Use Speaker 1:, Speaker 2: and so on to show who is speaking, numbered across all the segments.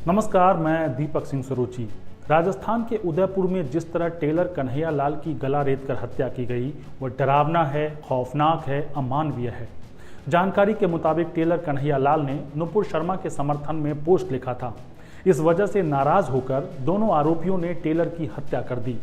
Speaker 1: नमस्कार, मैं दीपक सिंह सरोची। राजस्थान के उदयपुर में जिस तरह टेलर कन्हैया लाल की गला रेतकर हत्या की गई, वह डरावना है, खौफनाक है, अमानवीय है। जानकारी के मुताबिक टेलर कन्हैया लाल ने नुपुर शर्मा के समर्थन में पोस्ट लिखा था। इस वजह से नाराज होकर दोनों आरोपियों ने टेलर की हत्या कर दी।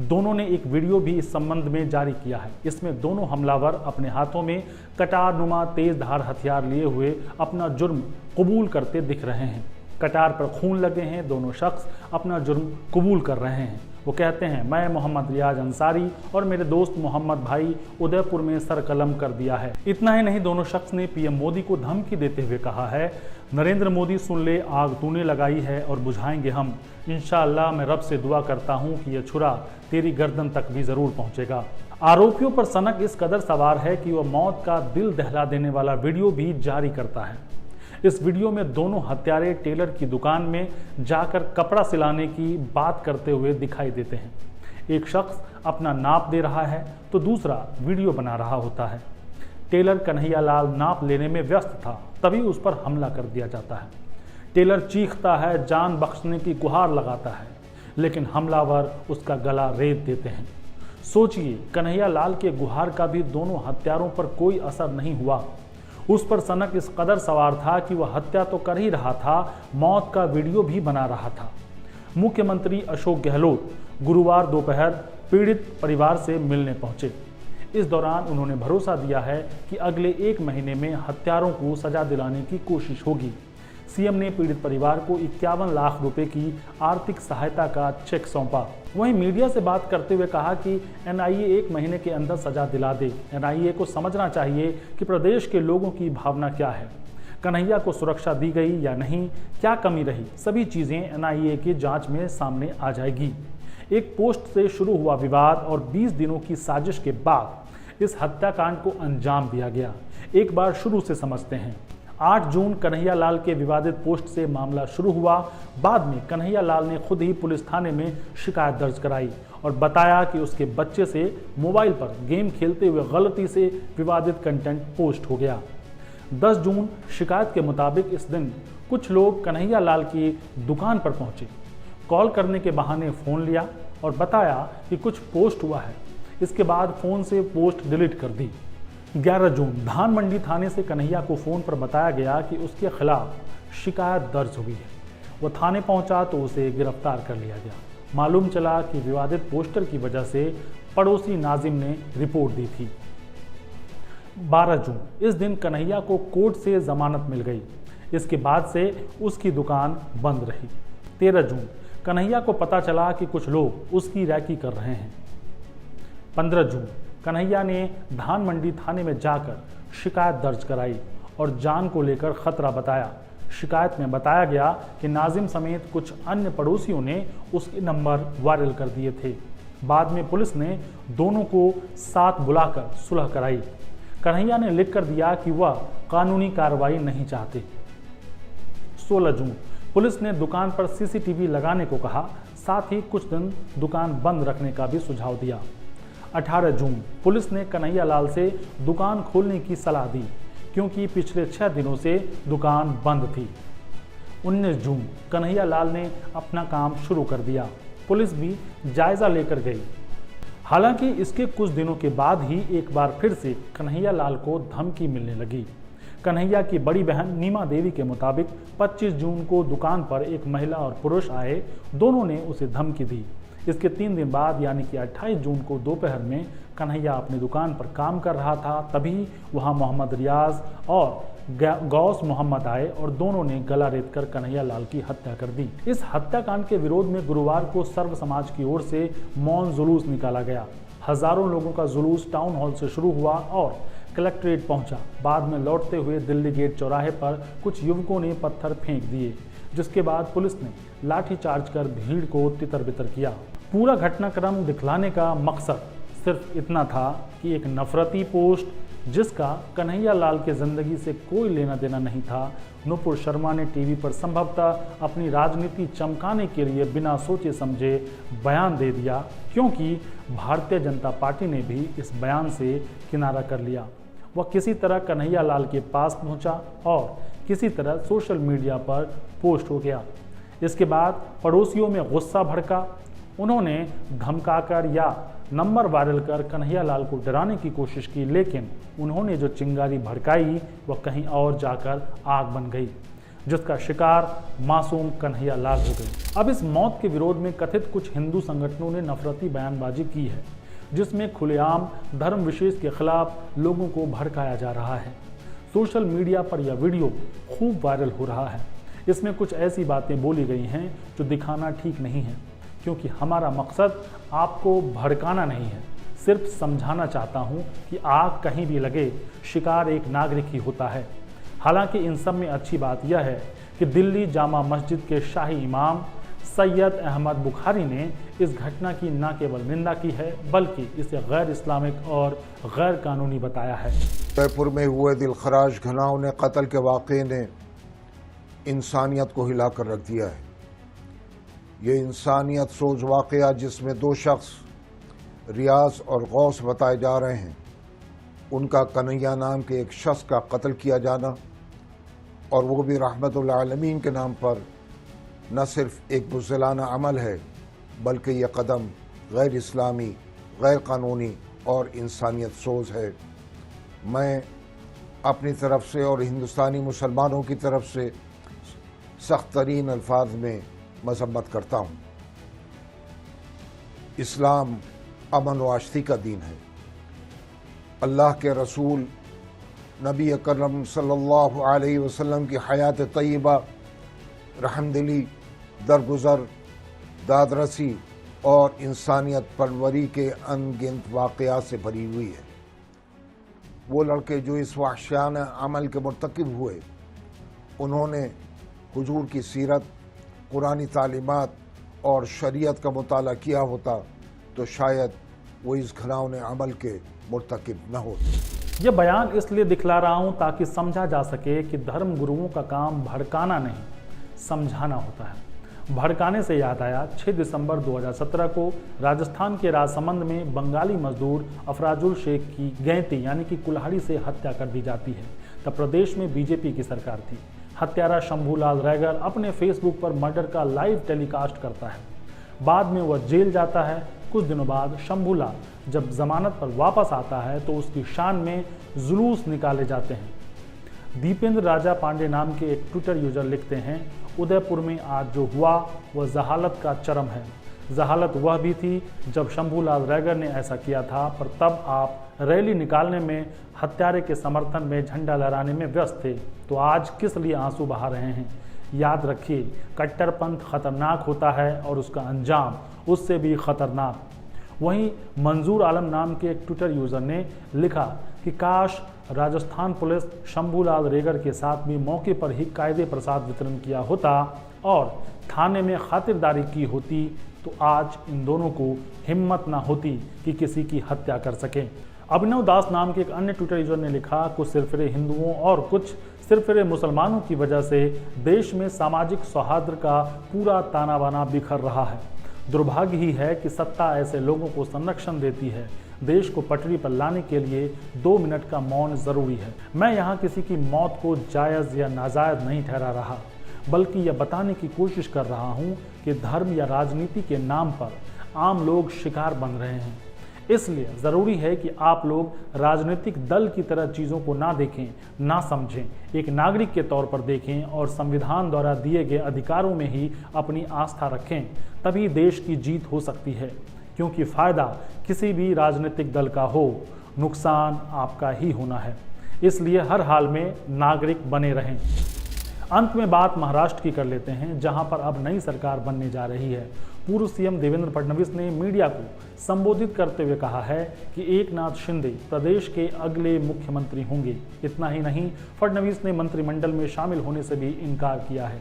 Speaker 1: दोनों ने एक वीडियो भी इस संबंध में जारी किया है। इसमें दोनों हमलावर अपने हाथों में कटार नुमा तेज धार हथियार लिए हुए अपना जुर्म कबूल करते दिख रहे हैं। कटार पर खून लगे हैं। दोनों शख्स अपना जुर्म कबूल कर रहे हैं। वो कहते हैं, मैं मोहम्मद रियाज अंसारी और मेरे दोस्त मोहम्मद भाई उदयपुर में सर कलम कर दिया है। इतना ही नहीं, दोनों शख्स ने पीएम मोदी को धमकी देते हुए कहा है, नरेंद्र मोदी सुन ले, आग तूने लगाई है और बुझाएंगे हम। इंशाअल्लाह मैं रब से दुआ करता हूँ कि यह छुरा तेरी गर्दन तक भी जरूर पहुँचेगा। आरोपियों पर सनक इस कदर सवार है कि वह मौत का दिल दहला देने वाला वीडियो भी जारी करता है। इस वीडियो में दोनों हत्यारे टेलर की दुकान में जाकर कपड़ा सिलाने की बात करते हुए दिखाई देते हैं। एक शख्स अपना नाप दे रहा है तो दूसरा वीडियो बना रहा होता है। टेलर कन्हैया लाल नाप लेने में व्यस्त था, तभी उस पर हमला कर दिया जाता है। टेलर चीखता है, जान बख्शने की गुहार लगाता है, लेकिन हमलावर उसका गला रेत देते हैं। सोचिए, कन्हैया लाल के गुहार का भी दोनों हत्यारों पर कोई असर नहीं हुआ। उस पर सनक इस कदर सवार था कि वह हत्या तो कर ही रहा था, मौत का वीडियो भी बना रहा था। मुख्यमंत्री अशोक गहलोत गुरुवार दोपहर पीड़ित परिवार से मिलने पहुंचे। इस दौरान उन्होंने भरोसा दिया है कि अगले 1 महीने में हत्यारों को सजा दिलाने की कोशिश होगी। सीएम ने पीड़ित परिवार को 51 लाख रुपए की आर्थिक सहायता का चेक सौंपा। वहीं मीडिया से बात करते हुए कहा कि एनआईए 1 महीने के अंदर सजा दिला दे। एनआईए को समझना चाहिए कि प्रदेश के लोगों की भावना क्या है, कन्हैया को सुरक्षा दी गई या नहीं, क्या कमी रही, सभी चीजें एनआईए की जांच में सामने आ जाएगी। एक पोस्ट से शुरू हुआ विवाद और 20 दिनों की साजिश के बाद इस हत्याकांड को अंजाम दिया गया। एक बार शुरू से समझते हैं। 8 जून कन्हैया लाल के विवादित पोस्ट से मामला शुरू हुआ। बाद में कन्हैया लाल ने खुद ही पुलिस थाने में शिकायत दर्ज कराई और बताया कि उसके बच्चे से मोबाइल पर गेम खेलते हुए गलती से विवादित कंटेंट पोस्ट हो गया। 10 जून शिकायत के मुताबिक इस दिन कुछ लोग कन्हैया लाल की दुकान पर पहुंचे। कॉल करने के बहाने फ़ोन लिया और बताया कि कुछ पोस्ट हुआ है। इसके बाद फ़ोन से पोस्ट डिलीट कर दी। 11 जून धान मंडी थाने से कन्हैया को फ़ोन पर बताया गया कि उसके खिलाफ शिकायत दर्ज हुई है। वह थाने पहुंचा तो उसे गिरफ्तार कर लिया गया। मालूम चला कि विवादित पोस्टर की वजह से पड़ोसी नाजिम ने रिपोर्ट दी थी। 12 जून इस दिन कन्हैया को कोर्ट से जमानत मिल गई। इसके बाद से उसकी दुकान बंद रही। 13 जून कन्हैया को पता चला कि कुछ लोग उसकी रैकी कर रहे हैं। 15 जून कन्हैया ने धान मंडी थाने में जाकर शिकायत दर्ज कराई और जान को लेकर खतरा बताया। शिकायत में बताया गया कि नाजिम समेत कुछ अन्य पड़ोसियों ने उसके नंबर वायरल कर दिए थे। बाद में पुलिस ने दोनों को साथ बुलाकर सुलह कराई। कन्हैया ने लिख कर दिया कि वह कानूनी कार्रवाई नहीं चाहते। 16 जून पुलिस ने दुकान पर सीसीटीवी लगाने को कहा, साथ ही कुछ दिन दुकान बंद रखने का भी सुझाव दिया। 18 जून पुलिस ने कन्हैया लाल से दुकान खोलने की सलाह दी, क्योंकि पिछले 6 दिनों से दुकान बंद थी। 19 जून कन्हैया लाल ने अपना काम शुरू कर दिया। पुलिस भी जायजा लेकर गई। हालांकि इसके कुछ दिनों के बाद ही एक बार फिर से कन्हैया लाल को धमकी मिलने लगी। कन्हैया की बड़ी बहन नीमा देवी के मुताबिक 25 जून को दुकान पर एक महिला और पुरुष आए। दोनों ने उसे धमकी दी। इसके 3 दिन बाद यानी कि 28 जून को दोपहर में कन्हैया अपनी दुकान पर काम कर रहा था। तभी वहां मोहम्मद रियाज और गौस मोहम्मद आए और दोनों ने गला रेतकर कन्हैया लाल की हत्या कर दी। इस हत्याकांड के विरोध में गुरुवार को सर्व समाज की ओर से मौन जुलूस निकाला गया। हजारों लोगों का जुलूस टाउन हॉल से शुरू हुआ और कलेक्ट्रेट पहुंचा। बाद में लौटते हुए दिल्ली गेट चौराहे पर कुछ युवकों ने पत्थर फेंक दिए, जिसके बाद पुलिस ने लाठीचार्ज कर भीड़ को तितर-बितर किया। पूरा घटनाक्रम दिखलाने का मकसद सिर्फ इतना था कि एक नफरती पोस्ट, जिसका कन्हैया लाल के जिंदगी से कोई लेना देना नहीं था, नुपुर शर्मा ने टीवी पर संभवतः अपनी राजनीति चमकाने के लिए बिना सोचे समझे बयान दे दिया, क्योंकि भारतीय जनता पार्टी ने भी इस बयान से किनारा कर लिया। वह किसी तरह कन्हैया लाल के पास पहुंचा और किसी तरह सोशल मीडिया पर पोस्ट हो गया। इसके बाद पड़ोसियों में गुस्सा भड़का। उन्होंने धमकाकर या नंबर वायरल कर कन्हैयालाल को डराने की कोशिश की, लेकिन उन्होंने जो चिंगारी भड़काई वह कहीं और जाकर आग बन गई, जिसका शिकार मासूम कन्हैयालाल हो गई। अब इस मौत के विरोध में कथित कुछ हिंदू संगठनों ने नफरती बयानबाजी की है, जिसमें खुलेआम धर्म विशेष के खिलाफ लोगों को भड़काया जा रहा है। सोशल मीडिया पर यह वीडियो खूब वायरल हो रहा है। इसमें कुछ ऐसी बातें बोली गई हैं जो दिखाना ठीक नहीं है, क्योंकि हमारा मकसद आपको भड़काना नहीं है। सिर्फ समझाना चाहता हूं कि आग कहीं भी लगे, शिकार एक नागरिक ही होता है। हालांकि इन सब में अच्छी बात यह है कि दिल्ली जामा मस्जिद के शाही इमाम सैयद अहमद बुखारी ने इस घटना की न केवल निंदा की है, बल्कि इसे गैर इस्लामिक और गैर कानूनी बताया है।
Speaker 2: जयपुर में हुए दिलखराश घनाओं कत्ल के वाक़े ने इंसानियत को हिला कर रख दिया है। ये इंसानियत सोच वाक़या जिसमें दो शख्स रियाज और गौस बताए जा रहे हैं, उनका कन्हैया नाम के एक शख्स का कत्ल किया जाना, और वो भी रहमतुल आलमीन के नाम पर, न सिर्फ एक बुज़दिलाना अमल है, बल्कि यह कदम गैर इस्लामी, गैर कानूनी और इंसानियत सोच है। मैं अपनी तरफ से और हिंदुस्तानी मुसलमानों की तरफ से सख्त तरीन अल्फाज में मजम्मत करता हूँ। इस्लाम अमन व आश्ती का दीन है। अल्लाह के रसूल नबी अकरम सल्लल्लाहु अलैहि वसल्लम की हयात तय्यबा रहमदिली, दरगुज़र, दादरसी और इंसानियत परवरी के अनगिनत वाक़यात से भरी हुई है। वो लड़के जो इस वहशियाना अमल के मुर्तकिब हुए, उन्होंने हुजूर की सीरत, कुरानी तालीमात और शरीयत का मुताला किया होता तो शायद वो इस घिनौने अमल के मुर्तकिब न होते।
Speaker 1: यह बयान इसलिए दिखला रहा हूँ ताकि समझा जा सके कि धर्म गुरुओं का काम भड़काना नहीं, समझाना होता है। भड़काने से याद आया, 6 दिसंबर 2017 को राजस्थान के राजसमंद में बंगाली मजदूर अफराजुल शेख की गैंती यानी कि कुल्हाड़ी से हत्या कर दी जाती है। तब प्रदेश में बीजेपी की सरकार थी। हत्यारा शंभूलाल रैगर अपने फेसबुक पर मर्डर का लाइव टेलीकास्ट करता है। बाद में वह जेल जाता है। कुछ दिनों बाद शंभूलाल जब जमानत पर वापस आता है तो उसकी शान में जुलूस निकाले जाते हैं। दीपेंद्र राजा पांडे नाम के एक ट्विटर यूजर लिखते हैं, उदयपुर में आज जो हुआ वह जहालत का चरम है। जहालत वह भी थी जब शंभूलाल रैगर ने ऐसा किया था, पर तब आप रैली निकालने में, हत्यारे के समर्थन में झंडा लहराने में व्यस्त थे, तो आज किस लिए आंसू बहा रहे हैं? याद रखिए, कट्टरपंथ खतरनाक होता है और उसका अंजाम उससे भी खतरनाक। वहीं मंजूर आलम नाम के एक ट्विटर यूज़र ने लिखा कि काश राजस्थान पुलिस शंभूलाल रैगर के साथ भी मौके पर ही कायदे प्रसाद वितरण किया होता और थाने में खातिरदारी की होती, तो आज इन दोनों को हिम्मत ना होती कि किसी की हत्या कर सकें। अभिनव दास नाम के एक अन्य ट्विटर यूजर ने लिखा, कुछ सिरफिरे हिंदुओं और कुछ सिरफिरे मुसलमानों की वजह से देश में सामाजिक सौहार्द का पूरा ताना बाना बिखर रहा है। दुर्भाग्य ही है कि सत्ता ऐसे लोगों को संरक्षण देती है। देश को पटरी पर लाने के लिए 2 मिनट का मौन जरूरी है। मैं यहाँ किसी की मौत को जायज़ या नाजायज़ नहीं ठहरा रहा, बल्कि यह बताने की कोशिश कर रहा हूँ कि धर्म या राजनीति के नाम पर आम लोग शिकार बन रहे हैं। इसलिए ज़रूरी है कि आप लोग राजनीतिक दल की तरह चीज़ों को ना देखें, ना समझें, एक नागरिक के तौर पर देखें और संविधान द्वारा दिए गए अधिकारों में ही अपनी आस्था रखें। तभी देश की जीत हो सकती है, क्योंकि फ़ायदा किसी भी राजनीतिक दल का हो, नुकसान आपका ही होना है। इसलिए हर हाल में नागरिक बने रहें। अंत में बात महाराष्ट्र की कर लेते हैं, जहां पर अब नई सरकार बनने जा रही है। पूर्व सीएम देवेंद्र फडणवीस ने मीडिया को संबोधित करते हुए कहा है कि एकनाथ शिंदे प्रदेश के अगले मुख्यमंत्री होंगे। इतना ही नहीं, फडणवीस ने मंत्रिमंडल में शामिल होने से भी इनकार किया है।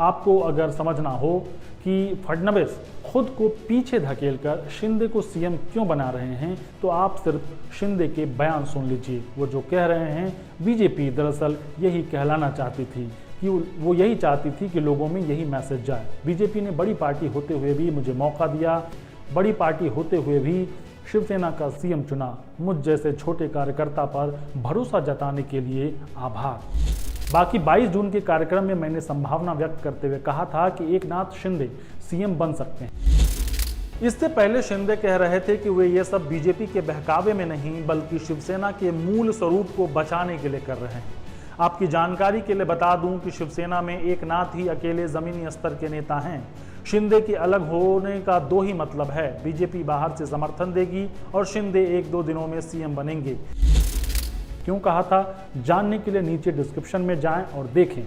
Speaker 1: आपको अगर समझना हो कि फडणवीस खुद को पीछे धकेलकर शिंदे को सीएम क्यों बना रहे हैं, तो आप सिर्फ शिंदे के बयान सुन लीजिए। वो जो कह रहे हैं, बीजेपी दरअसल यही कहलाना चाहती थी कि वो यही चाहती थी कि लोगों में यही मैसेज जाए। बीजेपी ने बड़ी पार्टी होते हुए भी मुझे मौका दिया, बड़ी पार्टी होते हुए भी शिवसेना का सीएम चुना। मुझ जैसे छोटे कार्यकर्ता पर भरोसा जताने के लिए आभार। बाकी 22 जून के कार्यक्रम में मैंने संभावना व्यक्त करते हुए कहा था कि एकनाथ शिंदे सीएम बन सकते हैं। इससे पहले शिंदे कह रहे थे कि वे ये सब बीजेपी के बहकावे में नहीं बल्कि शिवसेना के मूल स्वरूप को बचाने के लिए कर रहे हैं। आपकी जानकारी के लिए बता दूं कि शिवसेना में एकनाथ ही अकेले जमीनी स्तर के नेता हैं। शिंदे के अलग होने का दो ही मतलब है, बीजेपी बाहर से समर्थन देगी और शिंदे 1-2 दिनों में सीएम बनेंगे। क्यों कहा था, जानने के लिए नीचे डिस्क्रिप्शन में जाएं और देखें।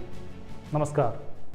Speaker 1: नमस्कार।